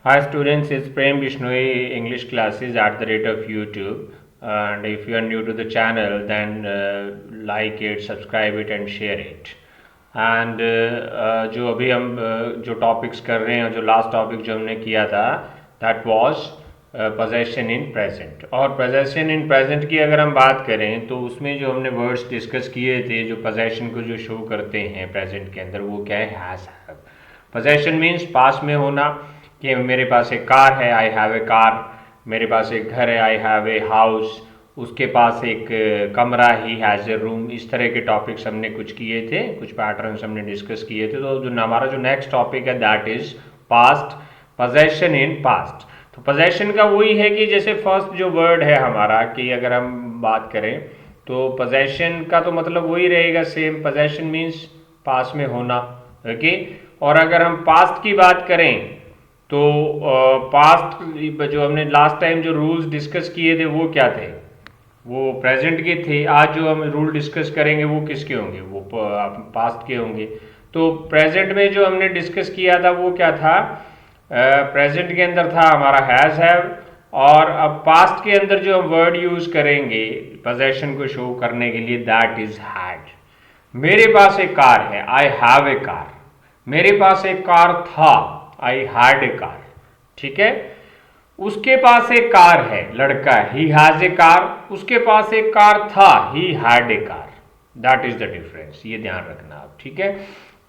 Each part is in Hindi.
Hi students, it's Prem Bishnoi English classes at the rate of YouTube. And if you are new to the channel, then like it, subscribe it and share it. And जो अभी हम जो टॉपिक्स कर रहे हैं, जो लास्ट टॉपिक जो हमने किया था that was possession in present. और पोजेशन इन प्रेजेंट की अगर हम बात करें तो उसमें जो हमने वर्ड्स डिस्कस किए थे जो पोजेशन को जो शो करते हैं प्रेजेंट के अंदर, वो क्या है? Has have. पोजेशन मीन्स पास में होना, कि मेरे पास एक कार है, आई हैव ए कार। मेरे पास एक घर है, आई हैव ए हाउस। उसके पास एक कमरा, ही हैज़ ए रूम। इस तरह के टॉपिक्स हमने कुछ किए थे, कुछ पैटर्न्स हमने डिस्कस किए थे। तो जो हमारा जो नेक्स्ट टॉपिक है that is past, possession in past. तो पोजेशन का वही है कि जैसे फर्स्ट जो वर्ड है हमारा, कि अगर हम बात करें तो पोजेशन का तो मतलब वही रहेगा सेम। पोजेशन मीन्स पास में होना, ओके। और अगर हम पास्ट की बात करें तो पास्ट जो हमने लास्ट टाइम जो रूल्स डिस्कस किए थे वो क्या थे? वो प्रेजेंट के थे। आज जो हम रूल डिस्कस करेंगे वो किसके होंगे? वो पास्ट के होंगे। तो प्रेजेंट में जो हमने डिस्कस किया था वो क्या था? प्रेजेंट के अंदर था हमारा हैज़ हैव। और अब पास्ट के अंदर जो हम वर्ड यूज करेंगे पोजेशन को शो करने के लिए दैट इज हैड। मेरे पास एक कार है, आई हैव ए कार। मेरे पास एक कार था, आई हैड ए कार। ठीक है। उसके पास एक कार है, लड़का, ही हैज ए कार। उसके पास एक कार था, ही had A car. That is the difference, ये ध्यान रखना आप। ठीक है।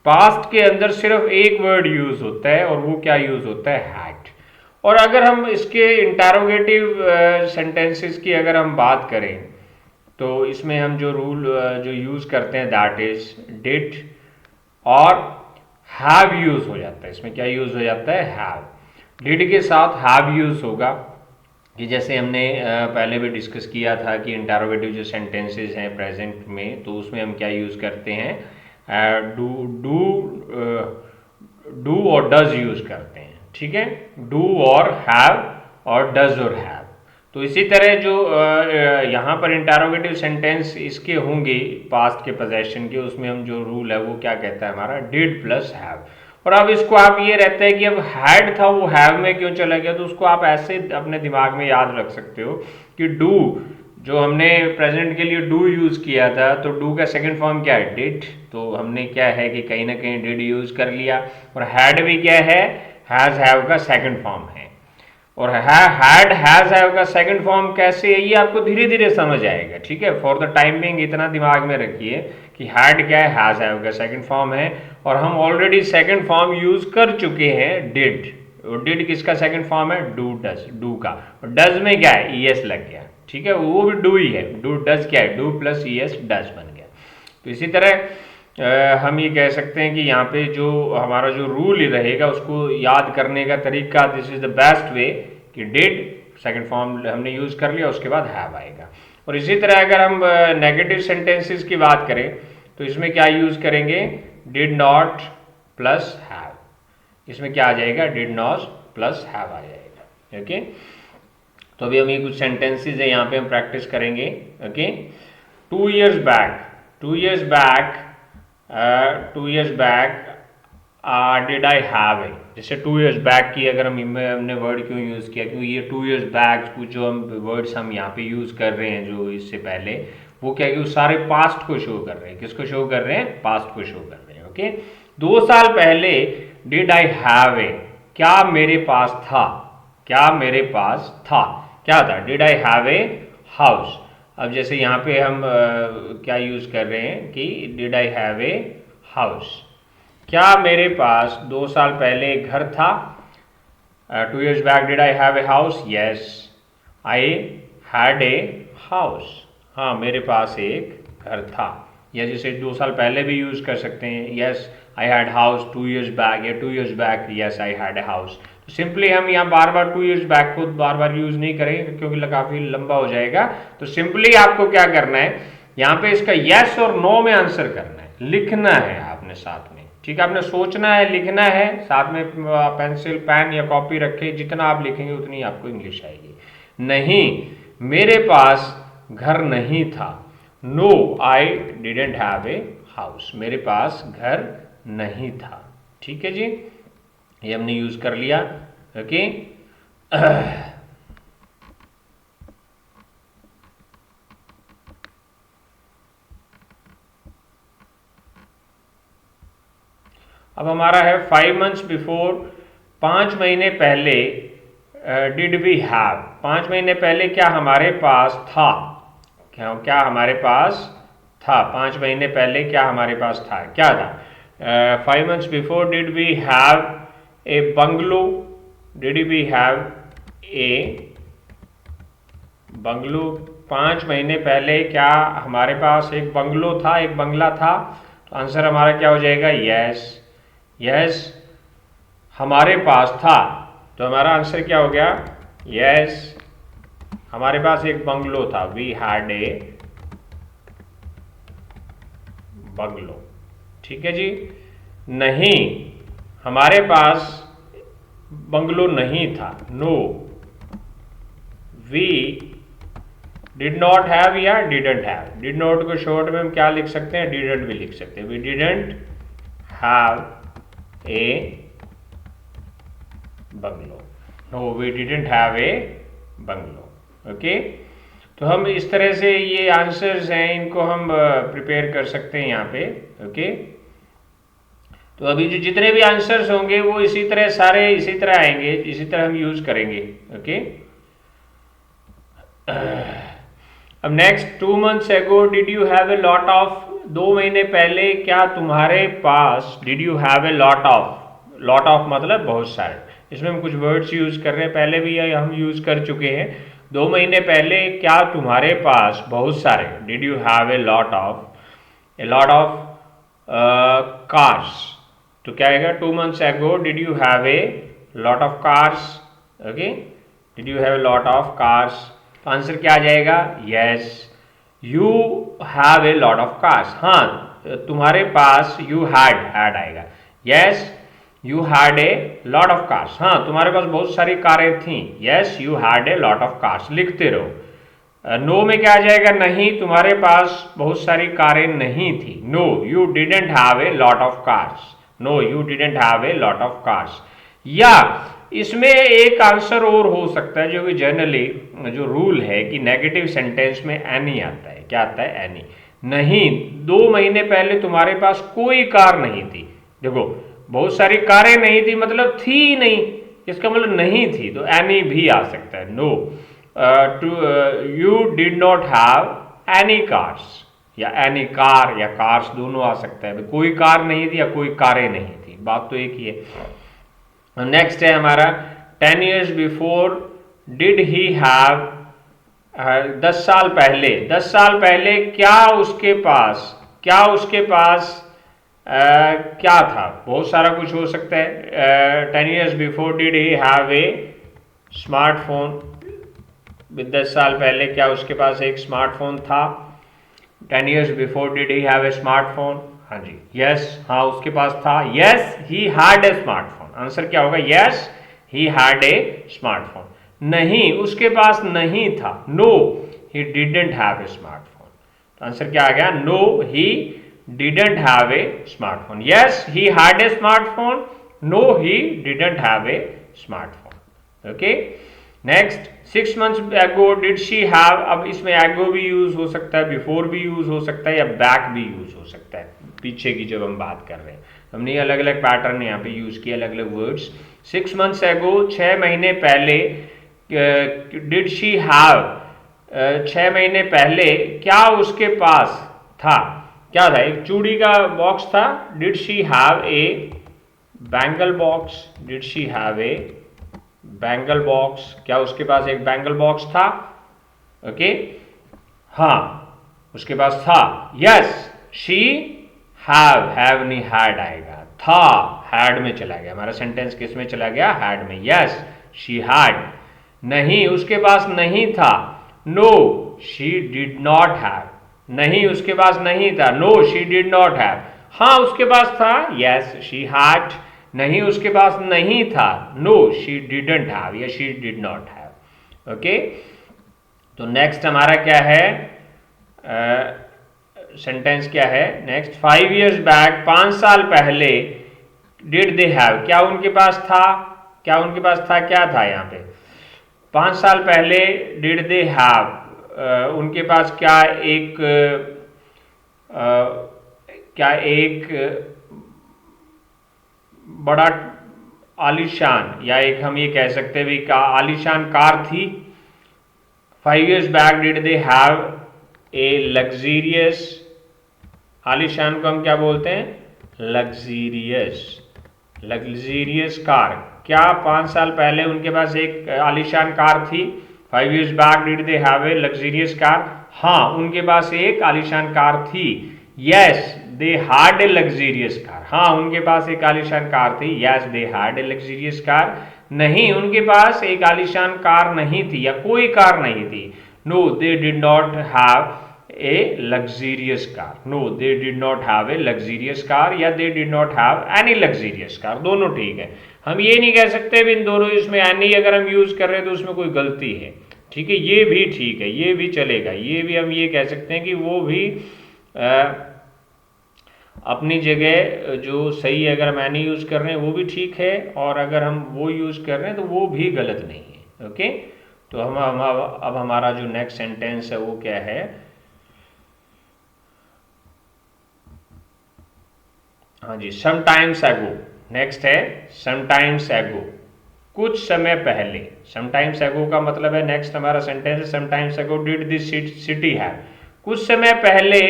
पास्ट के अंदर सिर्फ एक वर्ड यूज होता है और वो क्या यूज होता है? हैड। और अगर हम इसके इंटरोगेटिव सेंटेंसेस की अगर हम बात करें तो इसमें हम जो रूल जो यूज करते हैं दैट इज डिड और हैव यूज हो जाता है। इसमें क्या यूज हो जाता है? हैव। डिड के साथ हैव यूज होगा, कि जैसे हमने पहले भी डिस्कस किया था कि इंटरोगेटिव जो सेंटेंसेस हैं प्रेजेंट में, तो उसमें हम क्या यूज करते हैं? डू डू डू और डज यूज करते हैं। ठीक है। डू और हैव और डज और हैव। तो इसी तरह जो यहाँ पर इंटरोगेटिव सेंटेंस इसके होंगे पास्ट के पोजेशन के, उसमें हम जो रूल है वो क्या कहता है हमारा? Did plus have. और अब इसको आप ये रहता है कि अब हैड था वो हैव में क्यों चला गया, तो उसको आप ऐसे अपने दिमाग में याद रख सकते हो कि डू, जो हमने प्रेजेंट के लिए डू यूज किया था, तो डू का सेकंड फॉर्म क्या है? डिड। तो हमने क्या है कि कहीं ना कहीं डिड यूज कर लिया। और हैड भी क्या है? हैज हैव का सेकंड फॉर्म है। और हैड हैज हैव का सेकंड फॉर्म कैसे है ये आपको धीरे धीरे समझ आएगा। ठीक है। फॉर द टाइम बिंग इतना दिमाग में रखिए कि हैड क्या है? हैज हैव का सेकंड फॉर्म है। और हम ऑलरेडी सेकंड फॉर्म यूज कर चुके हैं डिड। डिड किसका सेकंड फॉर्म है? डू डज, डू का। और डज में क्या है? ईएस लग गया। ठीक है। वो भी डू ही है। डू डज क्या है? डू प्लस ईएस डज बन गया। तो इसी तरह हम ये कह सकते हैं कि यहाँ पे जो हमारा जो रूल रहेगा उसको याद करने का तरीका, this is the best way, कि डिड सेकंड फॉर्म हमने यूज कर लिया, उसके बाद हैव आएगा। और इसी तरह अगर हम नेगेटिव सेंटेंसेस की बात करें तो इसमें क्या यूज करेंगे? Did not plus have. इसमें क्या आ जाएगा? डिड नॉट प्लस हैव आ जाएगा। ओके। तो अभी हम ये कुछ सेंटेंसेस है यहाँ पे हम प्रैक्टिस करेंगे। Okay. 2 years back, 2 years back, 2 years back did I have a. जैसे 2 years बैक की अगर हमने वर्ड क्यों यूज़ किया? क्योंकि ये 2 years बैक कुछ जो हम वर्ड्स हम यहाँ पे यूज़ कर रहे हैं जो इससे पहले, वो क्या कि वो सारे पास्ट को शो कर रहे हैं। किसको शो कर रहे हैं? पास्ट को शो कर रहे हैं। ओके। 2 साल पहले डिड आई हैव ए, क्या मेरे पास था? क्या मेरे पास था? क्या था? Did I have a house. अब जैसे यहाँ पे हम क्या यूज़ कर रहे हैं कि did I have a house. क्या मेरे पास 2 साल पहले एक घर था? 2 years back did I have a house? Yes, I had a house. हाँ, मेरे पास एक घर था। या जैसे 2 साल पहले भी यूज़ कर सकते हैं, yes I had house 2 years back, या 2 years back yes I had a house. तो सिंपली हम यहाँ बार बार 2 years बैक को बार बार यूज़ नहीं करेंगे क्योंकि काफ़ी लंबा हो जाएगा। तो सिंपली आपको क्या करना है, यहाँ पे इसका यस और नो में आंसर करना है, लिखना है आपने साथ में। ठीक है। आपने सोचना है, लिखना है, साथ में पेंसिल पेन या कॉपी रखे, जितना आप लिखेंगे उतनी आपको इंग्लिश आएगी। नहीं, मेरे पास घर नहीं था। No I didn't have a house. मेरे पास घर नहीं था। ठीक है जी, ये हमने यूज कर लिया। ओके। अब हमारा है 5 months बिफोर, 5 महीने पहले। डिड वी हैव, 5 महीने पहले क्या हमारे पास था, क्या हमारे पास था, 5 महीने पहले क्या हमारे पास था, क्या था। 5 months before did we have a bungalow, did we have a bungalow, 5 महीने पहले क्या हमारे पास एक बंगलो था, एक बंगला था। तो आंसर हमारा क्या हो जाएगा, यस। यस हमारे पास था, तो हमारा आंसर क्या हो गया, यस हमारे पास एक बंगलो था, वी हैड ए बंगलो। ठीक है जी। नहीं, हमारे पास बंगलो नहीं था, no we did not have या डिडंट हैव। डिड नॉट को शॉर्ट में हम क्या लिख सकते हैं, डिडंट भी लिख सकते हैं। We didn't have a bungalow, no we didn't have a bungalow. Okay, तो हम इस तरह से ये आंसर्स हैं, इनको हम प्रिपेयर कर सकते हैं यहाँ पे। ओके, तो अभी जो जितने भी आंसर्स होंगे वो इसी तरह सारे इसी तरह आएंगे, इसी तरह हम यूज करेंगे। ओके, अब next, 2 months ago did you have a lot of, 2 महीने पहले क्या तुम्हारे पास, did you have a lot of, lot of मतलब बहुत सारे। इसमें हम कुछ वर्ड्स यूज कर रहे हैं, पहले भी हम यूज कर चुके हैं। 2 महीने पहले क्या तुम्हारे पास बहुत सारे, did you have a lot of, A lot of cars. तो क्या आएगा, 2 months ago did you have a lot of cars. Okay, did you have a lot of cars, तो आंसर क्या आ जाएगा, yes you have a lot of cars. हाँ, तुम्हारे पास यू हैड आएगा, yes you had a lot of cars. हाँ, तुम्हारे पास बहुत सारी कारें थी, yes you had a lot of cars. लिखते रहो। नो में क्या आ जाएगा, नहीं तुम्हारे पास बहुत सारी कारें नहीं थी, no you didn't have a lot of cars, no you didn't have a lot of cars. या इसमें एक आंसर और हो सकता है, जो कि जनरली जो रूल है कि नेगेटिव सेंटेंस में एनी आता है। क्या आता है, एनी। नहीं, 2 महीने पहले तुम्हारे पास कोई कार नहीं थी। देखो, बहुत सारी कारें नहीं थी मतलब थी नहीं, इसका मतलब नहीं थी, तो एनी भी आ सकता है। No you did not have any cars, या एनी कार या कार्स दोनों आ सकता है। कोई कार नहीं थी या कोई कारें नहीं थी, बात तो एक ही है। नेक्स्ट है हमारा, 10 years before did he have, 10 साल पहले, 10 साल पहले क्या उसके पास, क्या था। बहुत सारा कुछ हो सकता है। 10 years before did he have a smartphone, 10 साल पहले क्या उसके पास एक स्मार्टफोन था। 10 years before did he have a smartphone, हाँ जी, यस हाँ उसके पास था, yes he had a smartphone. Answer क्या होगा, yes he had a smartphone. नहीं, उसके पास नहीं था, no he didn't have a smartphone. तो आंसर क्या आ गया, no he didn't have a smartphone. Yes he had a smartphone, no he didn't have a smartphone. Okay, next, 6 months ago did she have. अब इसमें एगो भी यूज हो सकता है, बिफोर भी यूज हो सकता है, या बैक भी यूज हो सकता है, पीछे की जब हम बात कर रहे हैं। हमने अलग अलग पैटर्न यहाँ पे यूज किए, अलग अलग वर्ड्स। 6 months एगो, 6 महीने पहले, डिड शी हैव, 6 महीने पहले क्या उसके पास था, क्या था, एक चूड़ी का बॉक्स था। Did she have a bangle box, did she have a bangle box, क्या उसके पास एक बैंगल बॉक्स था। ओके, हाँ उसके पास था। यस शी हैव नहीं हैड आएगा, था हैड में चला गया, हमारा सेंटेंस किस में चला गया, हैड में। Yes she had. नहीं, उसके पास नहीं था, no she did not have. नहीं, उसके पास नहीं था, no she did not have. हाँ उसके पास था, यस शी हैड। नहीं, उसके पास नहीं था, नो शी डिडंट हैव या she did not have. Okay, तो नेक्स्ट हमारा क्या है, सेंटेंस क्या है नेक्स्ट, 5 years बैक, 5 साल पहले, डिड दे हैव, क्या उनके पास था, क्या उनके पास था, क्या था यहाँ पे 5 साल पहले डिड दे हैव, उनके पास क्या एक बड़ा आलीशान, या एक हम ये कह सकते हैं भी का आलीशान कार थी। 5 years back did they have a luxurious, आलीशान को हम क्या बोलते हैं, लग्जीरियस कार। क्या 5 साल पहले उनके पास एक आलीशान कार थी। 5 years back did they have a luxurious car, हाँ उनके पास एक आलीशान कार थी। Yes they had a luxurious car, हाँ उनके पास एक आलीशान कार थी। Yes they had a luxurious car, नहीं उनके पास एक आलीशान कार नहीं थी या कोई कार नहीं थी। No they did not have a luxurious car, no they did not have a luxurious car, या they did not have any luxurious car, दोनों ठीक है। हम ये नहीं कह सकते इन दोनों, इसमें एनी अगर हम यूज कर रहे हैं तो उसमें कोई गलती है, ठीक है, ये भी ठीक है, ये भी चलेगा, ये भी हम ये कह सकते हैं कि वो भी अपनी जगह जो सही है। अगर हम एनी यूज कर रहे हैं वो भी ठीक है, और अगर हम वो यूज कर रहे हैं तो वो भी गलत नहीं है। ओके, तो हम अब हमारा जो नेक्स्ट सेंटेंस है वो क्या है, हाँ जी, समटाइम्स एगो। नेक्स्ट है समटाइम्स एगो, कुछ समय पहले। समटाइम्स एगो का मतलब है, नेक्स्ट हमारा सेंटेंस है समटाइम्स एगो डिड दिस सिटी हैव, कुछ समय पहले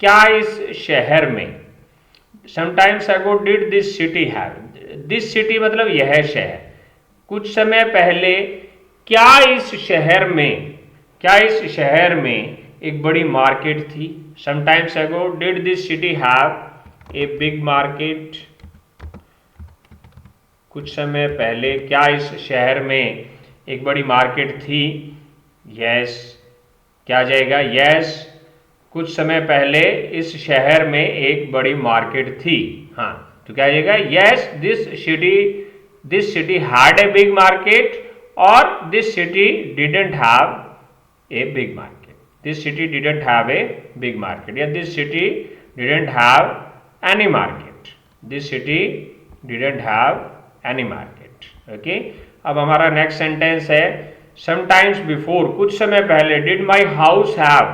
क्या इस शहर में। समटाइम्स एगो did this city have, this city मतलब यह शहर, कुछ समय पहले क्या इस शहर में, क्या इस शहर में एक बड़ी मार्केट थी। समटाइम्स एगो did this city have a big market, कुछ समय पहले क्या इस शहर में एक बड़ी मार्केट थी। यस, क्या जाएगा, यस कुछ समय पहले इस शहर में एक बड़ी मार्केट थी, हाँ तो क्या जाएगा, yes this city had a big market, और this city didn't have a big market, this city didn't have a big market, या this city didn't have any market, this city didn't have any market. Okay, अब हमारा नेक्स्ट सेंटेंस है समटाइम्स बिफोर, कुछ समय पहले डिड माई हाउस हैव,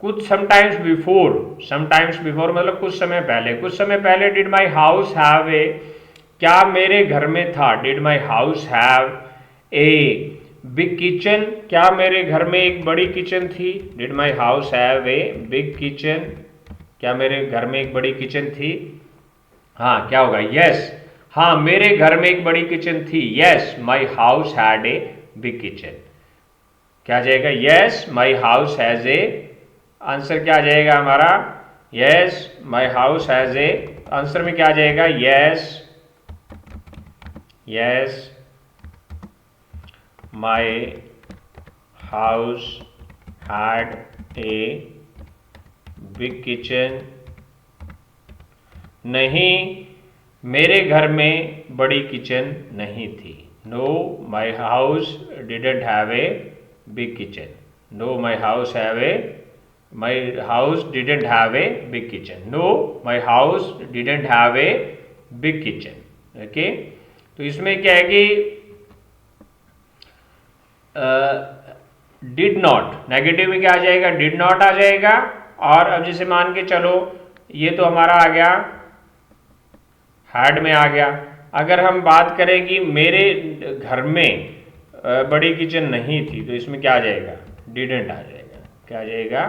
कुछ समटाइम्स बिफोर मतलब कुछ समय पहले, कुछ समय पहले did my house have a, क्या मेरे घर में था, did my house have a big kitchen, क्या मेरे घर में एक बड़ी किचन थी। Did my house have a big kitchen, क्या मेरे घर में एक बड़ी किचन थी, हाँ क्या होगा, यस हाँ मेरे घर में एक बड़ी किचन थी। Yes my house had a big kitchen, क्या जाएगा, yes my house has a, answer क्या जाएगा हमारा, yes my house has a, answer में क्या जाएगा, yes my house had a big kitchen, नहीं मेरे घर में बड़ी किचन नहीं थी। Know my house didn't have a big kitchen, know my house didn't have a big kitchen, know my house didn't have a big kitchen. Okay, तो इसमें क्या है कि डिड नॉट, नेगेटिव में क्या आ जाएगा, डिड नॉट आ जाएगा। और अब जैसे मान के चलो ये तो हमारा आ गया हैड में आ गया, अगर हम बात करें कि मेरे घर में बड़ी किचन नहीं थी, तो इसमें क्या आ जाएगा, डिडंट आ जाएगा, क्या आ जाएगा,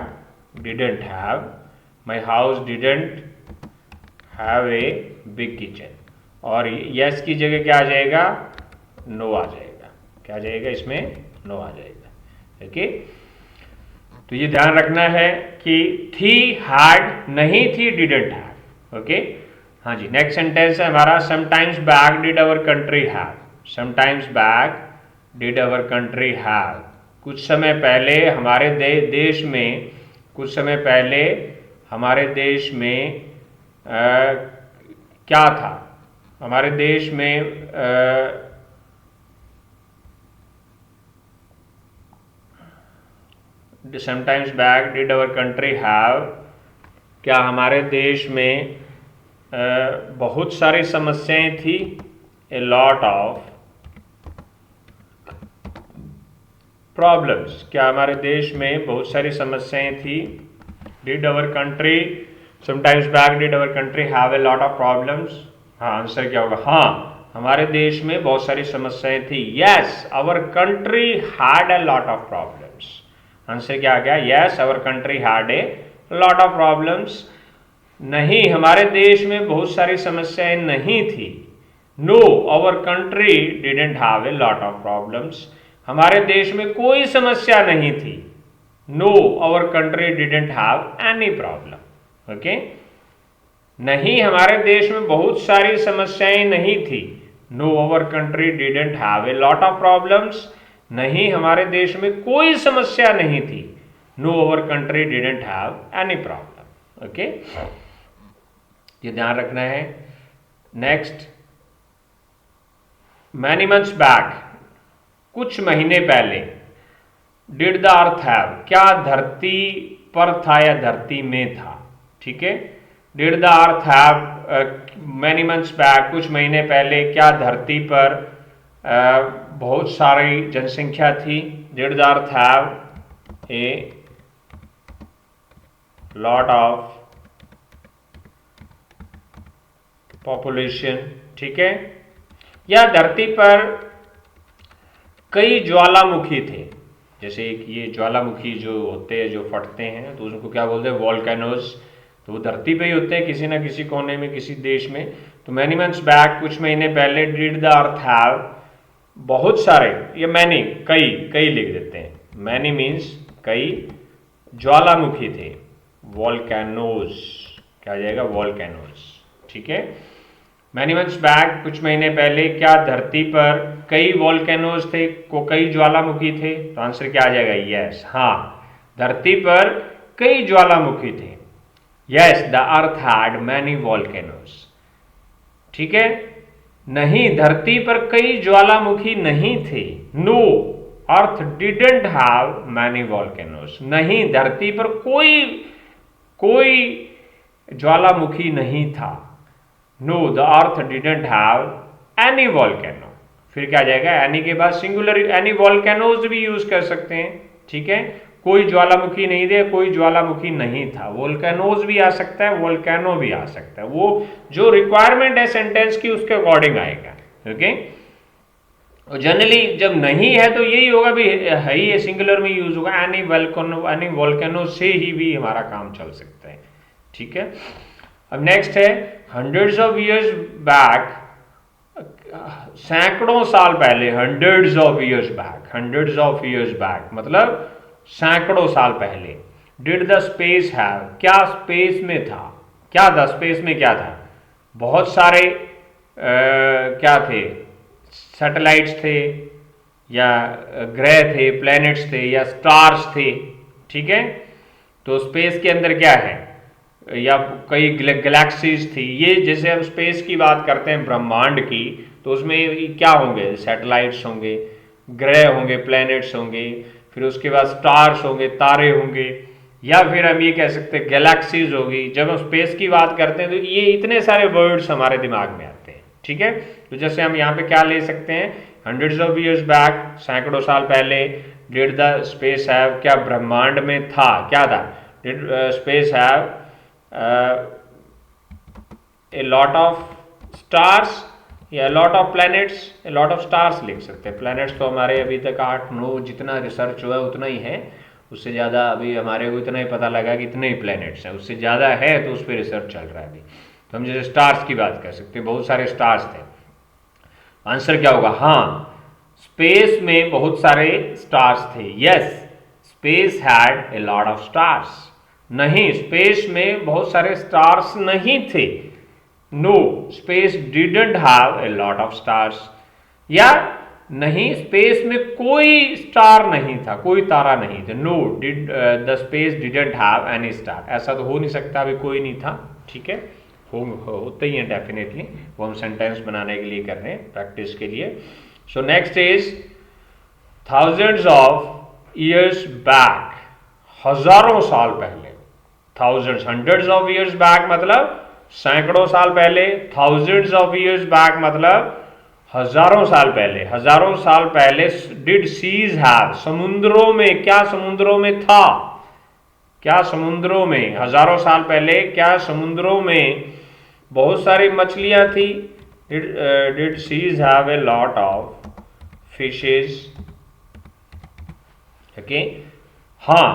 didn't have, my house didn't have a big kitchen, और यस की जगह क्या आ जाएगा, नो आ जाएगा, क्या आ जाएगा, इसमें नो आ जाएगा। ओके, तो ये ध्यान रखना है कि थी हैड नहीं थी डिडंट हैव। ओके, हाँ जी, नेक्स्ट सेंटेंस है हमारा sometimes back did our country have, sometimes back did our country have, कुछ समय पहले हमारे देश में, कुछ समय पहले हमारे देश में क्या था, हमारे देश में sometimes back did our country have, क्या हमारे देश में बहुत सारी समस्याएं थी, ए लॉट ऑफ प्रॉब्लम्स, क्या हमारे देश में बहुत सारी समस्याएं थी? Did our country sometimes back did our country have a lot of problems? हाँ, आंसर क्या होगा? हाँ, हमारे देश में बहुत सारी समस्याएं थी। Yes, our country had a lot of problems. Answer क्या आ गया? Yes, our country had a lot of problems. नहीं, हमारे देश में बहुत सारी समस्याएं नहीं थी। No, our country didn't have a lot of problems. हमारे देश में कोई समस्या नहीं थी। No, our country didn't have any problem. Okay, नहीं, हमारे देश में बहुत सारी समस्याएं नहीं थी। No, our country didn't have a lot of problems. नहीं, हमारे देश में कोई समस्या नहीं थी। No, our country didn't have any problem. Okay, ये ध्यान रखना है। नेक्स्ट, मैनी मंथ्स बैक, कुछ महीने पहले। डिड द अर्थ हैव, क्या धरती पर था या धरती में था? ठीक है, did the earth have many months back, कुछ महीने पहले क्या धरती पर बहुत सारी जनसंख्या थी? Did the earth have a lot of population. ठीक है, या धरती पर कई ज्वालामुखी थे? जैसे ये ज्वालामुखी जो होते हैं, जो फटते हैं, तो उनको क्या बोलते हैं? वॉल्केनोज। तो वो धरती पे ही होते हैं, किसी ना किसी कोने में, किसी देश में। तो मैनी मंथ्स बैक, कुछ महीने पहले, डिड द अर्थ हैव, बहुत सारे, ये मैनी, कई, कई लिख देते हैं। मैनी मीन्स कई, ज्वालामुखी थे, वॉल्केनोज। क्या आ जाएगा? वॉल्केनोज। ठीक है, मैनी मंथ्स बैक, कुछ महीने पहले, क्या धरती पर कई वॉल्केनोज थे, कई ज्वालामुखी थे? तो आंसर क्या आ जाएगा? यस, हाँ, धरती पर कई ज्वालामुखी थे। Yes, the earth had many volcanoes. ठीक है, नहीं, धरती पर कई ज्वालामुखी नहीं थे। No, earth didn't have many volcanoes. नहीं, धरती पर कोई ज्वालामुखी नहीं था। No, the earth didn't have any volcano. फिर क्या आ जाएगा? एनी के बाद सिंगुलर, एनी वॉल्केनोज भी यूज कर सकते हैं। ठीक है, कोई ज्वालामुखी नहीं थे, कोई ज्वालामुखी नहीं था। वोल्केनोज भी आ सकता है, वोल्केनो भी आ सकता है। वो जो रिक्वायरमेंट है सेंटेंस की, उसके अकॉर्डिंग आएगा। ओके, और जनरली जब नहीं है तो यही होगा भी, है ही, सिंगुलर में यूज होगा। एनी वोल्केनो से ही भी हमारा काम चल सकता है। ठीक है, अब नेक्स्ट है, हंड्रेड्स ऑफ ईयर्स बैक, सैकड़ों साल पहले। Hundreds of years back, hundreds of years back मतलब सैकड़ों साल पहले। डिड द स्पेस हैव, क्या स्पेस में था? क्या था स्पेस में? क्या था? बहुत सारे क्या थे? सैटेलाइट्स थे, या ग्रह थे, प्लैनेट्स थे, या स्टार्स थे। ठीक है, तो स्पेस के अंदर क्या है? या कई गैलेक्सीज थी। ये जैसे हम स्पेस की बात करते हैं, ब्रह्मांड की, तो उसमें क्या होंगे? सैटेलाइट्स होंगे, ग्रह होंगे, प्लैनेट्स होंगे, फिर उसके बाद स्टार्स होंगे, तारे होंगे, या फिर हम ये कह सकते हैं गैलेक्सीज होगी। जब हम स्पेस की बात करते हैं तो ये इतने सारे वर्ड्स हमारे दिमाग में आते हैं। ठीक है, तो जैसे हम यहाँ पे क्या ले सकते हैं? हंड्रेड्स ऑफ ईयर्स बैक, सैकड़ों साल पहले। डिड द स्पेस हैव, क्या ब्रह्मांड में था? क्या था? Did space have a lot of stars, या lot of planets? A lot of stars लिख सकते हैं। प्लैनेट्स तो हमारे अभी तक 8-9, जितना रिसर्च हुआ है उतना ही है, उससे ज़्यादा अभी हमारे को इतना ही पता लगा कि इतने ही प्लैनेट्स हैं। उससे ज़्यादा है तो उस पर रिसर्च चल रहा है अभी। तो हम जैसे स्टार्स की बात कर सकते हैं, बहुत सारे स्टार्स थे। आंसर क्या होगा? हाँ, स्पेस में बहुत सारे स्टार्स थे। Yes, space had a lot of stars. नहीं, स्पेस में बहुत सारे स्टार्स नहीं थे। No, space didn't have a lot of stars. या नहीं, स्पेस में कोई स्टार नहीं था, कोई तारा नहीं था। No, did the space didn't have any star. ऐसा तो हो नहीं सकता, अभी कोई नहीं था। ठीक है, होते ही हैं डेफिनेटली, वो हम सेंटेंस बनाने के लिए कर रहे हैं, प्रैक्टिस के लिए। So next is thousands of years back, हजारों साल पहले। Thousands, hundreds of years back मतलब सैकड़ों साल पहले। थाउजेंड्स ऑफ ईयर्स बैक मतलब हजारों साल पहले डिड सीज हैव, समुद्रों में, क्या समुद्रों में था, क्या समुद्रों में हजारों साल पहले क्या समुद्रों में बहुत सारी मछलियां थी। Did seas have a lot of fishes, okay, हाँ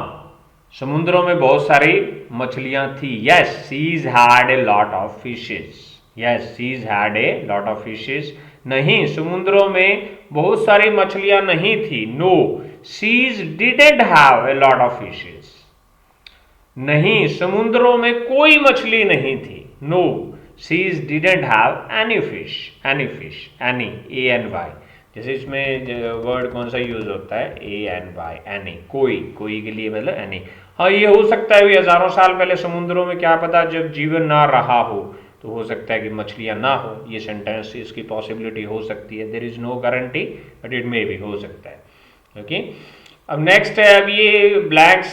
समुद्रों में बहुत सारी मछलियां थी। Yes seas had a lot of fishes, yes seas had a lot of fishes, नहीं समुद्रों में बहुत सारी मछलियां नहीं थी। No seas didn't have a lot of fishes, नहीं समुद्रों में कोई मछली नहीं थी। No seas didn't have any fish, any fish, any A N Y, जैसे इसमें वर्ड कौन सा यूज होता है, ए एन वाई, एनी, कोई, कोई के लिए मतलब एनी। हाँ ये हो सकता है भी हजारों साल पहले समुद्रों में क्या पता जब जीवन ना रहा हो तो हो सकता है कि मछलियां ना हो, ये सेंटेंस इसकी पॉसिबिलिटी हो सकती है। There is no guarantee but it may भी, हो सकता है। ओके अब नेक्स्ट है, अब ये ब्लैंक्स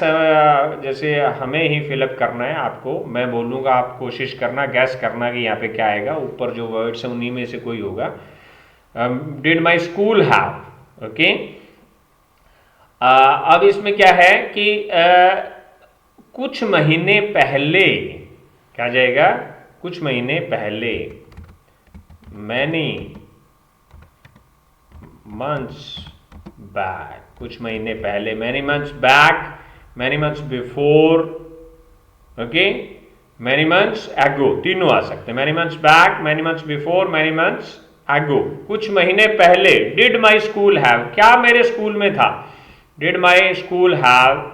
जैसे हमें ही फिलअप करना है आपको, मैं बोलूँगा आप कोशिश करना गैस करना कि यहाँ पे क्या आएगा, ऊपर जो वर्ड्स हैं उन्हीं में से कोई होगा। Did my school have, okay. अब इसमें क्या है कि कुछ महीने पहले, क्या जाएगा, कुछ महीने पहले, मैनी मंथ्स बैक, कुछ महीने पहले, many months back, many months before, okay, many months एगो, तीनों आ सकते हैं, many months back, many months before, many months एगो, कुछ महीने पहले। डिड माई स्कूल हैव, क्या मेरे स्कूल में था, did my school have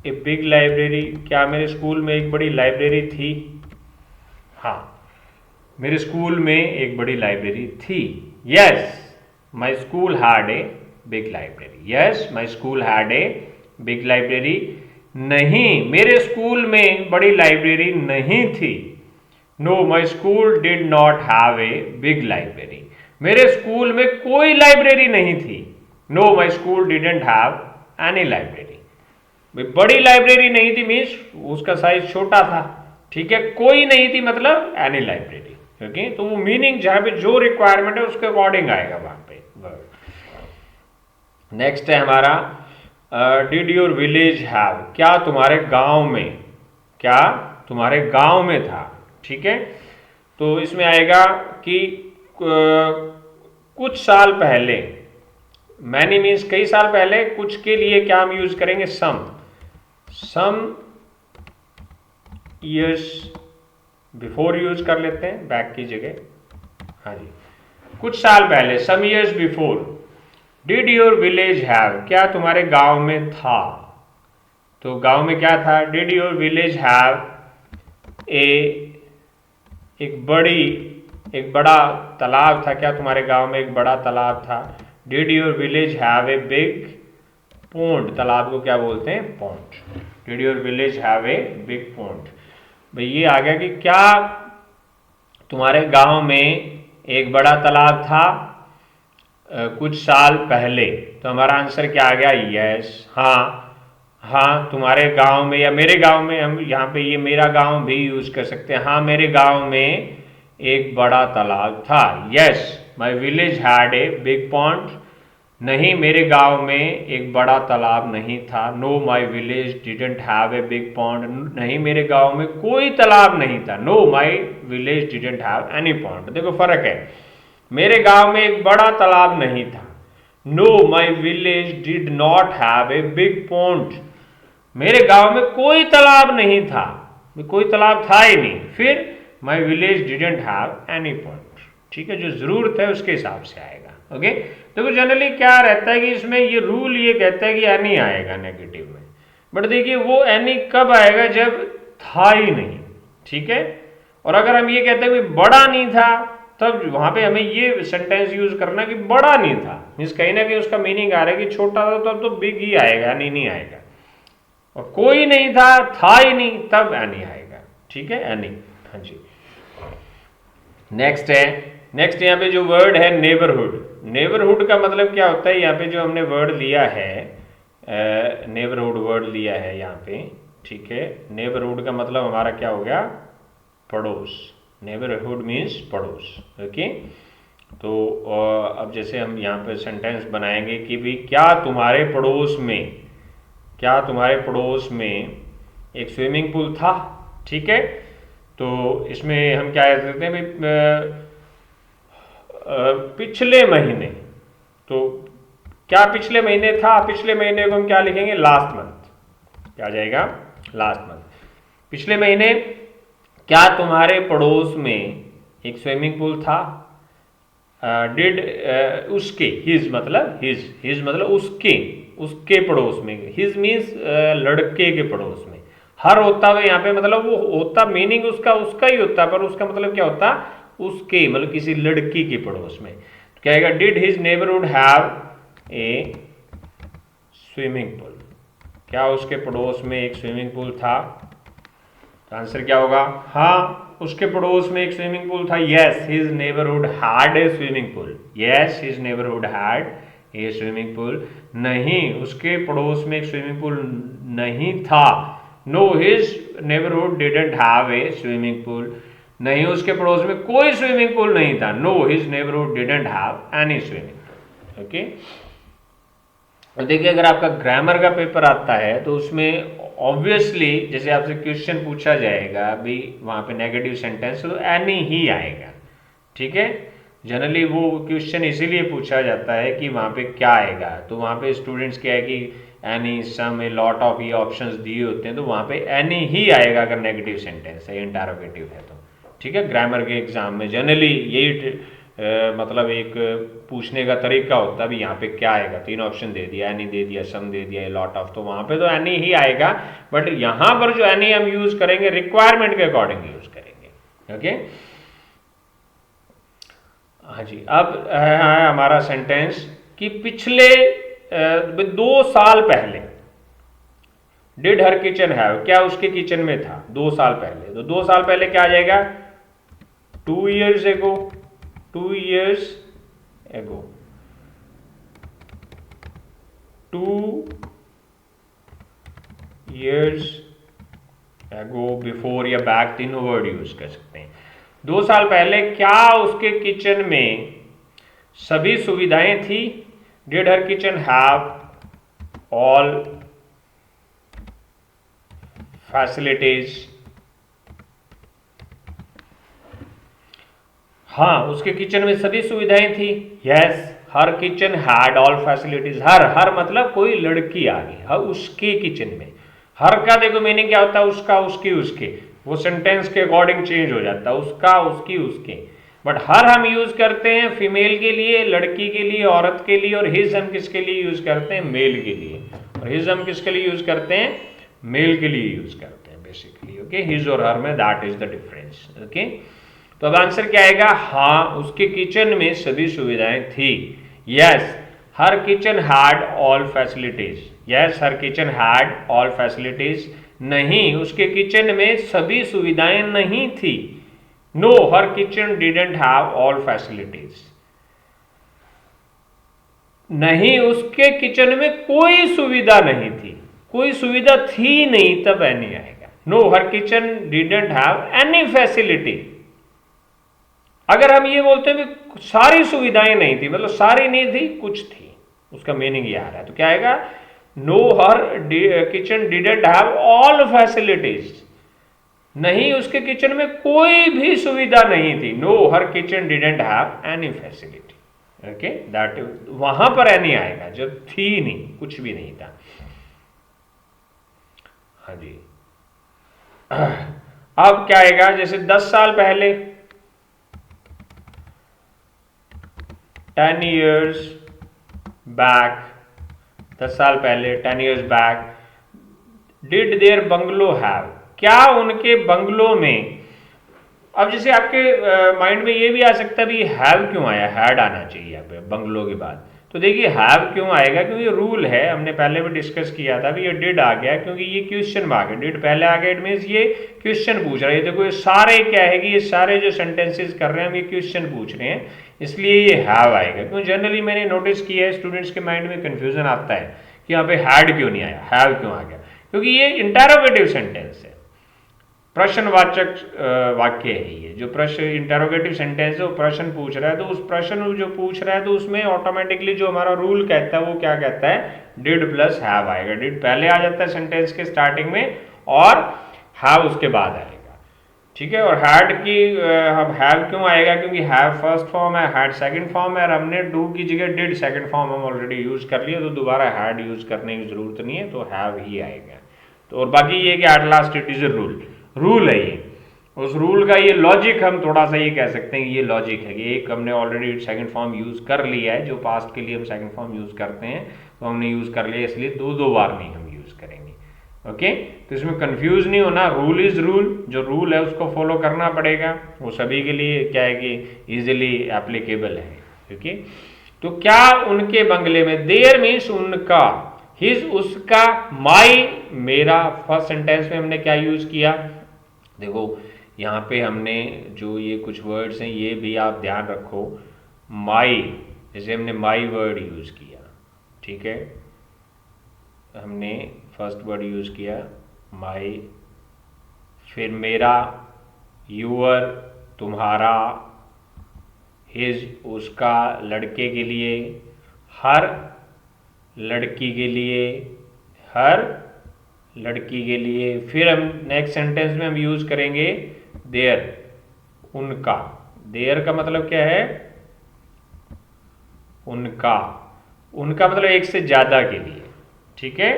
a big library, क्या मेरे स्कूल में एक बड़ी लाइब्रेरी थी, हाँ मेरे स्कूल में एक बड़ी लाइब्रेरी थी। Yes my school had a big library, yes my school had a big library, नहीं मेरे स्कूल में बड़ी लाइब्रेरी नहीं थी। Know my school did not have a big library, मेरे स्कूल में कोई लाइब्रेरी नहीं थी। Know my school didn't have any library, बड़ी लाइब्रेरी नहीं थी मीन्स उसका साइज छोटा था, ठीक है, कोई नहीं थी मतलब एनी लाइब्रेरी, ओके। तो वो मीनिंग जहां पे जो रिक्वायरमेंट है उसके अकॉर्डिंग आएगा वहां पे वर्ड। नेक्स्ट है हमारा डिड योर विलेज हैव, क्या तुम्हारे गांव में, क्या तुम्हारे गांव में था, ठीक है। तो इसमें आएगा कि कुछ साल पहले, मैनी मीन्स कई साल पहले, कुछ के लिए क्या हम यूज करेंगे, सम ईयर्स बिफोर यूज कर लेते हैं बैक की जगह, हाँ जी, कुछ साल पहले, some years before. Did your village have, क्या तुम्हारे गांव में था, तो गांव में क्या था, डिड योर विलेज हैव एक बड़ा तालाब था, क्या तुम्हारे गांव में एक बड़ा तालाब था। Did your village have a big pond, तालाब को क्या बोलते हैं, pond. Did your village have a big pond, भाई ये आ गया कि क्या तुम्हारे गांव में एक बड़ा तालाब था कुछ साल पहले, तो हमारा आंसर क्या आ गया, यस, हाँ, हाँ तुम्हारे गांव में या मेरे गांव में, हम यहाँ पे ये मेरा गांव भी यूज कर सकते हैं, हाँ मेरे गांव में एक बड़ा तालाब था। Yes my village had a big pond, नहीं मेरे गांव में एक बड़ा तालाब नहीं था। Know my village didn't have a big pond, नहीं मेरे गांव में कोई तालाब नहीं था। Know my village didn't have any pond, देखो फर्क है, मेरे गांव में एक बड़ा तालाब नहीं था। Know my village did not have a big pond, मेरे गांव में कोई तालाब नहीं था, कोई तालाब था ही नहीं। फिर my village didn't have any pond, ठीक है, जो जरूरत है उसके हिसाब से आएगा, ओके। देखो जनरली क्या रहता है कि इसमें ये रूल ये कहता है कि एनी आएगा नेगेटिव में, बट देखिए वो एनी कब आएगा, जब था ही नहीं, ठीक है। और अगर हम ये कहते हैं कि बड़ा नहीं था, तब वहां पे हमें ये सेंटेंस यूज करना कि बड़ा नहीं था, मीन्स कहीं ना कहीं उसका मीनिंग आ रहा है कि छोटा था, तब तो बिग ही आएगा, एनी नहीं आएगा। और कोई नहीं था ही नहीं, तब एनी आएगा, ठीक है, एनी, हाँ जी। नेक्स्ट है, नेक्स्ट यहाँ पे जो वर्ड है नेबरहुड, नेबरहुड का मतलब क्या होता है, यहाँ पे जो हमने वर्ड लिया है, नेबरहुड वर्ड लिया है यहाँ पे, ठीक है। नेबरहुड का मतलब हमारा क्या हो गया, पड़ोस, नेबरहुड मीन्स पड़ोस। ओके, तो अब जैसे हम यहाँ पे सेंटेंस बनाएंगे कि भाई क्या तुम्हारे पड़ोस में एक स्विमिंग पूल था। ठीक है, तो इसमें हम क्या कह सकते हैं भाई, पिछले महीने, तो क्या पिछले महीने था, पिछले महीने को हम क्या लिखेंगे, लास्ट मंथ। क्या आ जाएगा, लास्ट मंथ। पिछले महीने क्या तुम्हारे पड़ोस में एक स्विमिंग पूल था। डिड उसके, हिज मतलब उसके पड़ोस में। हिज मीन्स लड़के के पड़ोस में। हर होता है यहाँ पे, मतलब वो होता मीनिंग उसका ही होता, पर उसका मतलब क्या होता, उसके मतलब किसी लड़की के पड़ोस में। तो क्या आएगा, did his neighbourhood have a swimming pool. क्या उसके पड़ोस में एक स्विमिंग पूल था। तो आंसर क्या होगा, हाँ उसके पड़ोस में एक स्विमिंग पूल था। Yes his neighbourhood had a swimming pool. Yes his neighbourhood had a swimming pool. नहीं, उसके पड़ोस में एक स्विमिंग पूल नहीं था। Know his neighbourhood didn't have A swimming pool. नहीं, उसके पड़ोस में कोई स्विमिंग पूल नहीं था। Know his neighbourhood didn't have any swimming pool. Okay, और देखिए अगर आपका ग्रामर का पेपर आता है तो उसमें ऑब्वियसली जैसे आपसे क्वेश्चन पूछा जाएगा भी वहाँ पे नेगेटिव सेंटेंस, तो एनी ही आएगा। ठीक है, जनरली वो क्वेश्चन इसीलिए पूछा जाता है कि वहाँ पे क्या आएगा। तो वहाँ पे स्टूडेंट्स क्या है कि any, some, a lot of ये ऑप्शंस दिए होते हैं, तो वहाँ पे एनी ही आएगा अगर नेगेटिव सेंटेंस है, इंटरोगेटिव है तो। ठीक है, ग्रामर के एग्जाम में जनरली यही मतलब एक पूछने का तरीका होता है भी यहाँ पे क्या आएगा। 3 ऑप्शन दे दिया, एनी दे दिया, सम दे दिया, लॉट ऑफ, तो वहाँ पे तो एनी ही आएगा। बट यहाँ पर जो एनी हम यूज करेंगे रिक्वायरमेंट के अकॉर्डिंग यूज करेंगे। ओके, हाँ जी, अब है हमारा सेंटेंस कि पिछले 2 साल पहले डिड हर किचन हैव, क्या उसके किचन में था 2 साल पहले। तो 2 साल पहले क्या आ जाएगा, 2 years ago। 2 years ago, 2 years ago, before या बैक, तीनों वर्ड यूज कर सकते हैं। 2 साल पहले क्या उसके किचन में सभी सुविधाएं थी। Did her kitchen have all facilities. हाँ, उसके किचन में सभी सुविधाएं थी। Yes her kitchen had all facilities. Her मतलब कोई लड़की आ गई, हर उसके किचन में। हर का देखो मीनिंग क्या होता है, उसका, उसकी, उसके। वो सेंटेंस के अकॉर्डिंग चेंज हो जाता है, उसका, उसकी, उसके। बट हर हम यूज करते हैं फीमेल के लिए, लड़की के लिए, औरत के लिए। और हिज हम किसके लिए यूज करते हैं, मेल के लिए। और हिज हम किसके लिए यूज करते हैं, मेल के लिए यूज करते हैं बेसिकली। ओके, हिज और हर में that is the difference. Okay, तो अब आंसर क्या आएगा, हाँ उसके किचन में सभी सुविधाएं थी। Yes her kitchen had all facilities. Yes her kitchen had all facilities. नहीं, उसके किचन में सभी सुविधाएं नहीं थी। No her kitchen didn't have all facilities. नहीं, उसके किचन में कोई सुविधा नहीं थी। कोई सुविधा थी नहीं, तब एनी आएगा। No her kitchen didn't have any facility. अगर हम ये बोलते हैं कि सारी सुविधाएं नहीं थी, मतलब सारी नहीं थी, कुछ थी, उसका मीनिंग ये आ रहा है। तो क्या आएगा, no her kitchen didn't have all facilities. नहीं, उसके किचन में कोई भी सुविधा नहीं थी। No her kitchen didn't have any facility. Okay, that वहां पर एनी आएगा जब थी नहीं, कुछ भी नहीं था। हाँ जी, अब क्या आएगा, जैसे 10 साल पहले, 10 years back, 10 साल पहले, 10 years back, did their bungalow have, क्या उनके बंगलो में। अब जैसे आपके माइंड में ये भी आ सकता है भी हैव क्यों आया, हैड आना चाहिए यहाँ पे बंगलो के बाद। तो देखिए हैव क्यों आएगा, क्योंकि ये रूल है, हमने पहले भी डिस्कस किया था कि ये डिड आ गया क्योंकि ये क्वेश्चन में आ गया। डिड पहले आ गया, इट मीन्स ये क्वेश्चन पूछ रहा है। देखो ये सारे क्या है कि ये सारे जो सेंटेंसेस कर रहे हैं हम ये क्वेश्चन पूछ रहे हैं, इसलिए ये हैव आएगा। क्योंकि जनरली मैंने नोटिस किया है स्टूडेंट्स के माइंड में कन्फ्यूजन आता है कि यहाँ पे हैड क्यों नहीं आया, हैव क्यों आ गया, क्योंकि ये इंटरोगेटिव सेंटेंस है। प्रश्नवाचक वाक्य है ये, जो प्रश्न इंटरोगेटिव सेंटेंस है वो प्रश्न पूछ रहा है, तो उस प्रश्न जो पूछ रहा है तो उसमें ऑटोमेटिकली जो हमारा रूल कहता है वो क्या कहता है, डिड प्लस हैव आएगा। डिड पहले आ जाता है सेंटेंस के स्टार्टिंग में और हैव उसके बाद आएगा, ठीक है। और हैड की अब हैव क्यों आएगा, क्योंकि हैव फर्स्ट फॉर्म है, हैड सेकंड फॉर्म है, और हमने डू की जगह डिड सेकंड फॉर्म हम ऑलरेडी यूज कर लिए, तो दोबारा हैड यूज करने की जरूरत नहीं है, तो हैव ही आएगा। तो और बाकी ये कि at last it is a rule है ये, उस रूल का ये लॉजिक हम थोड़ा सा ये कह सकते हैं कि ये लॉजिक है कि एक हमने ऑलरेडी सेकंड फॉर्म यूज कर लिया है, जो पास्ट के लिए हम सेकंड फॉर्म यूज करते हैं तो हमने यूज कर लिया, इसलिए दो बार नहीं हम यूज करेंगे। ओके, तो इसमें कंफ्यूज नहीं होना, रूल इज रूल, जो रूल है उसको फॉलो करना पड़ेगा, वो सभी के लिए क्या है कि इजीली एप्लीकेबल है। ओके, तो क्या उनके बंगले में, देयर मीन्स उनका, हिज उसका, माई मेरा। फर्स्ट सेंटेंस में हमने क्या यूज किया, देखो यहाँ पे हमने जो ये कुछ वर्ड्स हैं ये भी आप ध्यान रखो, माई, जैसे हमने माई वर्ड यूज किया, ठीक है, हमने फर्स्ट वर्ड यूज किया माई, फिर मेरा, यूअर तुम्हारा, हिज उसका लड़के के लिए, हर लड़की के लिए, हर लड़की के लिए। फिर हम नेक्स्ट सेंटेंस में हम यूज करेंगे देयर, उनका। देयर का मतलब क्या है, उनका, उनका मतलब एक से ज्यादा के लिए, ठीक है।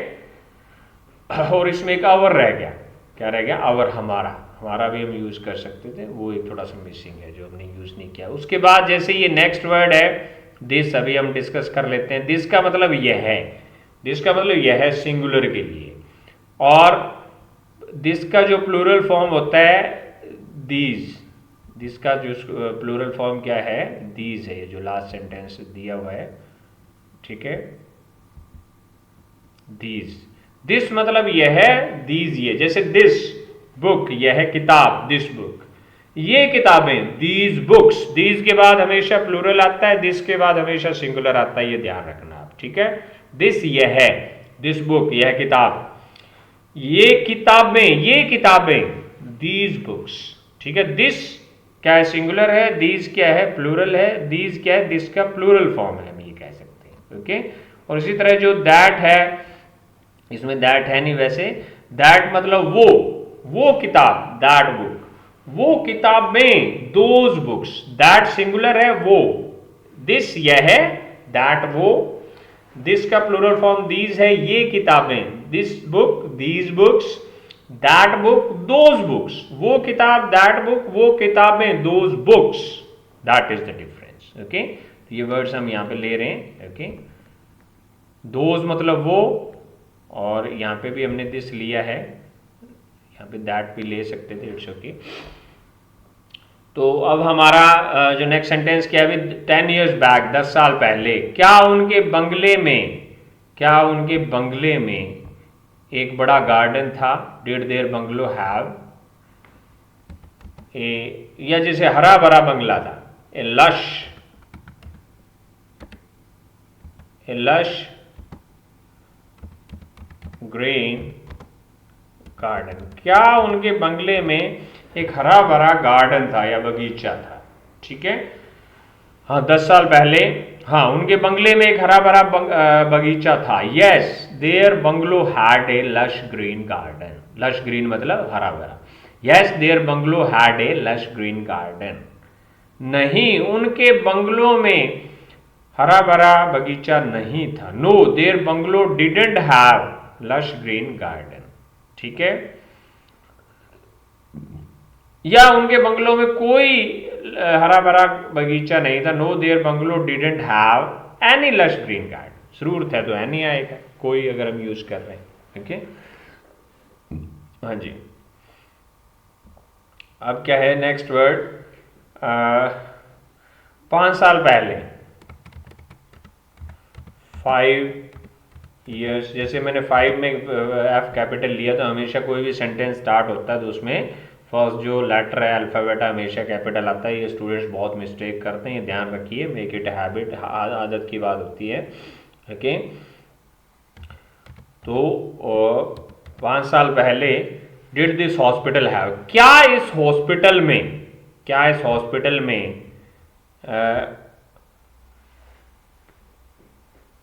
और इसमें एक अवर रह गया, क्या रह गया, अवर, हमारा, हमारा भी हम यूज कर सकते थे, वो एक थोड़ा सा मिसिंग है जो हमने यूज नहीं किया। उसके बाद जैसे ये नेक्स्ट वर्ड है दिस, अभी हम डिस्कस कर लेते हैं। दिस का मतलब यह है, दिस का मतलब यह है सिंगुलर के लिए, और दिस का जो प्लूरल फॉर्म होता है दीज, दिस का जो प्लूरल फॉर्म क्या है, दीज है, जो लास्ट सेंटेंस दिया हुआ है, ठीक है, दीज। दिस मतलब यह है, दीज ये, जैसे दिस बुक, यह है किताब, दिस बुक, ये किताबें, दीज बुक्स। दीज के बाद हमेशा प्लूरल आता है, दिस के बाद हमेशा सिंगुलर आता है, ये ध्यान रखना आप, ठीक है। दिस यह है, दिस बुक यह किताब, ये किताबें, ये किताबें, दीज बुक्स, ठीक है। दिस क्या है, सिंगुलर है, दीज क्या है, प्लूरल है, दीज क्या है, दिस का प्लूरल फॉर्म है, हम ये कह सकते हैं। ओके, और इसी तरह जो दैट है, इसमें दैट है नहीं वैसे, दैट मतलब वो किताब, दैट बुक, वो किताबें, दोज बुक्स, दैट सिंगुलर है, वो, दिस यह है, दैट वो, दिस का प्लूरल फॉर्म दीज है, ये किताबें, this book, these books, that book, those books, वो किताब, दैट बुक, वो किताबें, those books, that is the difference. Okay, ये वर्ड्स हम यहां पे ले रहे हैं। ओके, दोज मतलब वो, और यहां पे भी हमने दिस लिया है, यहाँ पे दैट भी ले सकते थे, इट्स ओके। तो अब हमारा जो नेक्स्ट सेंटेंस क्या है, 10 years बैक, 10 साल पहले, क्या उनके बंगले में, क्या उनके बंगले में एक बड़ा गार्डन था, did their bungalow have a, या जैसे हरा भरा बंगला था, ए लश ग्रीन गार्डन, क्या उनके बंगले में एक हरा भरा गार्डन था या बगीचा था, ठीक है। हाँ, 10 साल पहले, हाँ, उनके बंगले में एक हरा भरा बगीचा था। Yes, their bungalow had a lush green garden, lush green मतलब हरा भरा। Yes, their bungalow had a lush green garden, नहीं, उनके बंगलों में हरा भरा बगीचा नहीं था। No, their bungalow didn't have lush green garden, ठीक है। या उनके बंगलों में कोई हरा भरा बगीचा नहीं था। No, their bungalow didn't have any lush green garden, जरूरत है तो एनी आएगा, कोई अगर हम यूज कर रहे हैं। ओके, हाँ जी। अब क्या है नेक्स्ट वर्ड, 5 साल पहले, 5 years, जैसे मैंने 5 में एफ कैपिटल लिया, तो हमेशा कोई भी सेंटेंस स्टार्ट होता है तो उसमें फर्स्ट जो लेटर है अल्फ़ाबेट हमेशा कैपिटल आता है। ये स्टूडेंट्स बहुत मिस्टेक करते हैं, ये ध्यान रखिए, मेक इट हैबिट, आदत की बात होती है। ओके, तो 5 साल पहले डिड दिस हॉस्पिटल हैव, क्या इस हॉस्पिटल में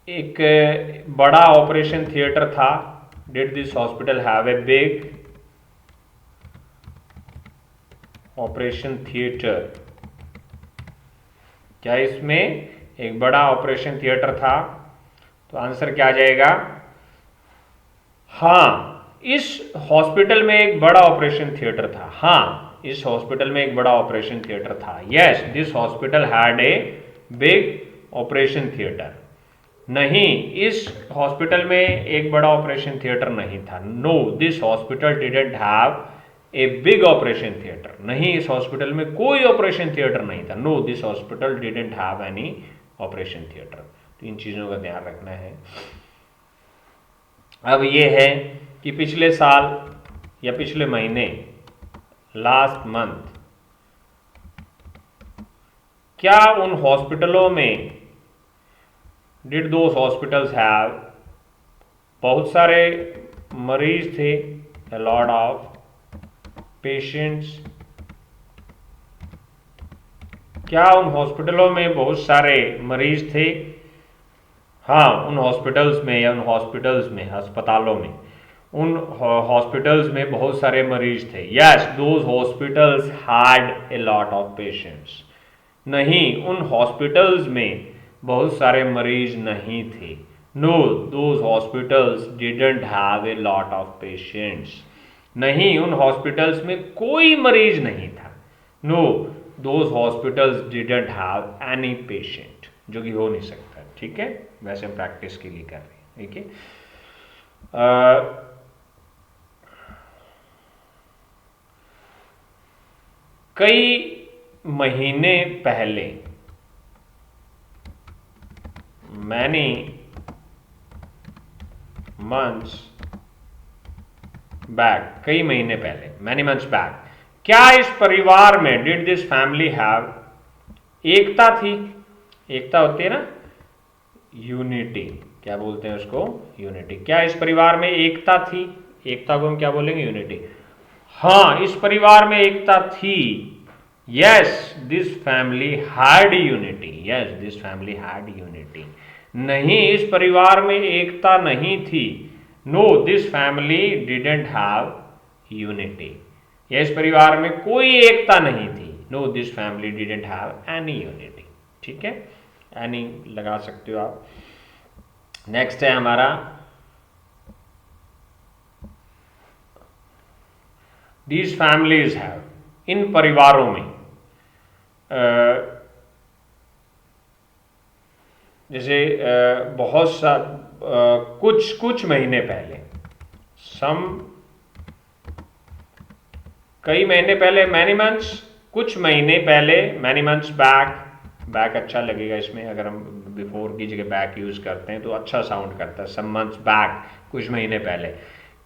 एक बड़ा ऑपरेशन थिएटर था। Did this hospital have a big operation theatre, क्या इसमें एक बड़ा ऑपरेशन थिएटर था? तो आंसर क्या आ जाएगा? हाँ, इस हॉस्पिटल में एक बड़ा ऑपरेशन थिएटर था। हाँ, इस हॉस्पिटल में एक बड़ा ऑपरेशन थिएटर था। Yes, this hospital had a big operation theatre. नहीं, इस हॉस्पिटल में एक बड़ा ऑपरेशन थिएटर नहीं था। No, this hospital didn't have a big operation theatre. नहीं, इस हॉस्पिटल में कोई ऑपरेशन थिएटर नहीं था। No, this hospital didn't have any operation theatre. तो इन चीज़ों का ध्यान रखना है। अब ये है कि पिछले साल या पिछले महीने, लास्ट मंथ, क्या उन हॉस्पिटलों में, डिड दोज हॉस्पिटल्स हैव, बहुत सारे मरीज थे, a lot of patients, क्या उन हॉस्पिटलों में बहुत सारे मरीज थे? हाँ, उन हॉस्पिटल्स में या उन हॉस्पिटल्स में, अस्पतालों में, उन हॉस्पिटल्स में बहुत सारे मरीज थे। Yes, those hospitals had a lot of patients. नहीं, उन हॉस्पिटल्स में बहुत सारे मरीज नहीं थे। No, those hospitals didn't have a lot of patients. नहीं, उन हॉस्पिटल्स में कोई मरीज नहीं था। No, those hospitals didn't have any patient, जो कि हो नहीं सकता। ठीक है, वैसे हम प्रैक्टिस के लिए कर रहे हैं। ठीक है, कई महीने पहले, मैनी मंथ्स बैक, कई महीने पहले, मैनी मंथ्स बैक, क्या इस परिवार में, डिड दिस फैमिली हैव, एकता थी? एकता होती है ना, यूनिटी, क्या बोलते हैं उसको? यूनिटी। क्या इस परिवार में एकता थी? एकता को हम क्या बोलेंगे? यूनिटी। हाँ, इस परिवार में एकता थी। Yes, this family had unity. Yes, this family had unity. नहीं, इस परिवार में एकता नहीं थी। No, this family didn't have unity. या इस परिवार में कोई एकता नहीं थी। No, this family didn't have any unity. ठीक है, एनी लगा सकते हो आप। नेक्स्ट है हमारा, दीज फैमिलीज हैव, इन परिवारों में, जैसे बहुत सा, कुछ महीने पहले, सम, कई महीने पहले, मैनी मंथ्स, कुछ महीने पहले, मैनी मंथ्स बैक। बैक अच्छा लगेगा इसमें, अगर हम बिफोर की जगह बैक यूज करते हैं तो अच्छा साउंड करता है। सम मंथ्स बैक, कुछ महीने पहले,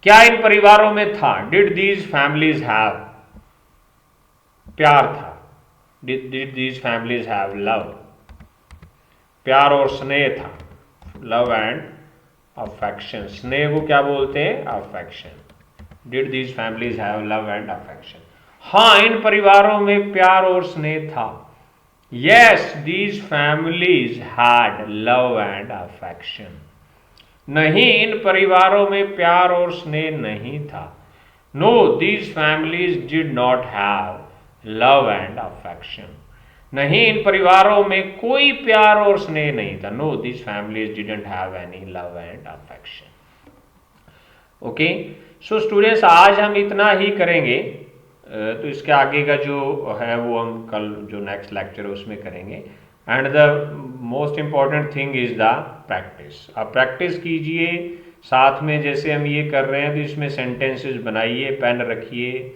क्या इन परिवारों में था? डिड दीज फैमिलीज हैव, प्यार था। Did these families have love, प्यार और स्नेह था। लव एंड अफेक्शन, स्नेह को क्या बोलते हैं? Affection. Did these families have love and affection. हाँ, इन परिवारों में प्यार और स्नेह था। Yes, these families had love and affection. नहीं, इन परिवारों में प्यार और स्नेह नहीं था। No, these families did not have love and affection. नहीं, इन परिवारों में कोई प्यार और स्नेह नहीं था। No, these families didn't have any love and affection. Okay, so students, आज हम इतना ही करेंगे। तो इसके आगे का जो है वो हम कल जो नेक्स्ट लेक्चर है उसमें करेंगे। And the most important thing is the practice. आप प्रैक्टिस कीजिए साथ में, जैसे हम ये कर रहे हैं, तो इसमें सेंटेंसेस बनाइए, पेन रखिए,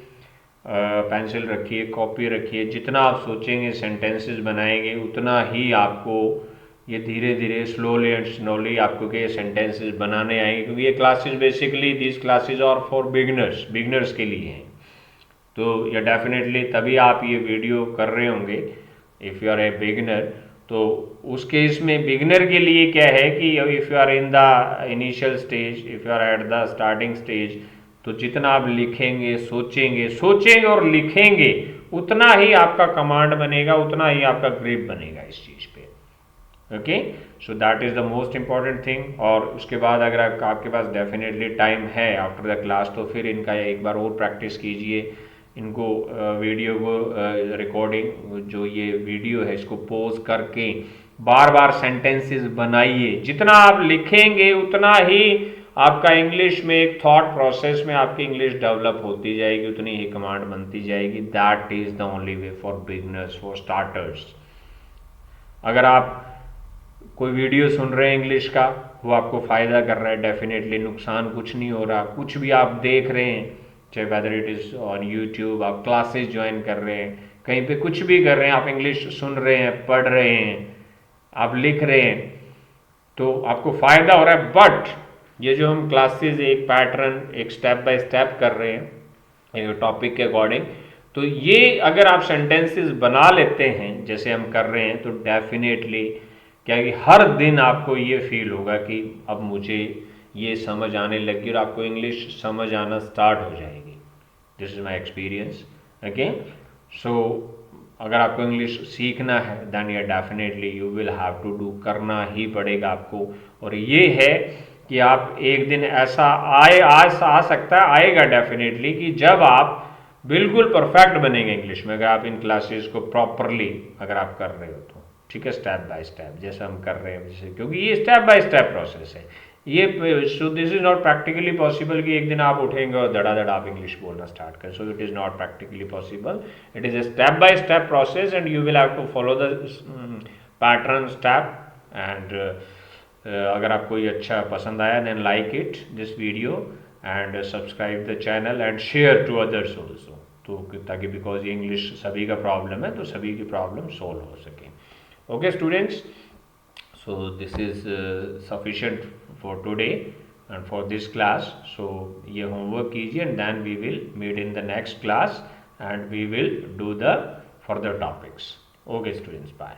पेंसिल रखिए, कॉपी रखिए। जितना आप सोचेंगे, सेंटेंसेस बनाएंगे, उतना ही आपको ये धीरे धीरे, स्लोली एंड स्लोली आपको के सेंटेंसेस बनाने आएंगे। क्योंकि ये classes basically, this classes are for beginners के लिए हैं। तो ये डेफिनेटली तभी आप ये वीडियो कर रहे होंगे if you are a beginner. तो उस केस में बिगनर के लिए क्या है कि if you are in the initial stage, if you are at the starting stage, तो जितना आप लिखेंगे, सोचेंगे और लिखेंगे, उतना ही आपका कमांड बनेगा, उतना ही आपका ग्रिप बनेगा इस चीज़ पे। Okay, so that is the most important thing. और उसके बाद अगर आपके पास डेफिनेटली टाइम है आफ्टर द क्लास, तो फिर इनका एक बार और प्रैक्टिस कीजिए। इनको वीडियो को रिकॉर्डिंग, जो ये वीडियो है, इसको पॉज करके बार बार सेंटेंसेस बनाइए। जितना आप लिखेंगे उतना ही आपका इंग्लिश में एक थॉट प्रोसेस में आपकी इंग्लिश डेवलप होती जाएगी, उतनी ही कमांड बनती जाएगी। That is the only way for beginners, for starters. अगर आप कोई वीडियो सुन रहे हैं इंग्लिश का, वो आपको फ़ायदा कर रहा है, डेफिनेटली नुकसान कुछ नहीं हो रहा। कुछ भी आप देख रहे हैं, चाहे whether it is on YouTube, आप क्लासेस ज्वाइन कर रहे हैं, कहीं पे कुछ भी कर रहे हैं, आप इंग्लिश सुन रहे हैं, पढ़ रहे हैं, आप लिख रहे हैं, तो आपको फ़ायदा हो रहा है। बट ये जो हम क्लासेस एक पैटर्न, एक स्टेप बाय स्टेप कर रहे हैं टॉपिक के अकॉर्डिंग, तो ये अगर आप सेंटेंसेस बना लेते हैं जैसे हम कर रहे हैं, तो डेफिनेटली क्या कि हर दिन आपको ये फील होगा कि अब मुझे ये समझ आने लगी और आपको इंग्लिश समझ आना स्टार्ट हो जाएगी। This is my experience. Okay, so अगर आपको इंग्लिश सीखना है, देन ये definitely you will have to do, करना ही पड़ेगा आपको। और ये है कि आप एक दिन ऐसा आ सकता है, आएगा डेफिनेटली, कि जब आप बिल्कुल परफेक्ट बनेंगे इंग्लिश में, अगर आप इन क्लासेस को प्रॉपरली अगर आप कर रहे हो तो। ठीक है, स्टेप बाय स्टेप जैसे हम कर रहे हैं, जैसे, क्योंकि ये स्टेप बाय स्टेप प्रोसेस है ये। So this is not practically possible कि एक दिन आप उठेंगे और धड़ाधड़ आप इंग्लिश बोलना स्टार्ट करें। So it is not practically possible. It is a step by step process and you will have to follow the pattern step. And अगर आपको ये अच्छा पसंद आया, then like it this video and subscribe the channel and share to others also, तो ताकि, बिकॉज ये इंग्लिश सभी का प्रॉब्लम है, तो सभी की प्रॉब्लम सोल्व हो सके। Okay students, so this is sufficient for today and for this class. So ये homework कीजिए and then we will meet in the next class and we will do the further topics. Okay students, bye.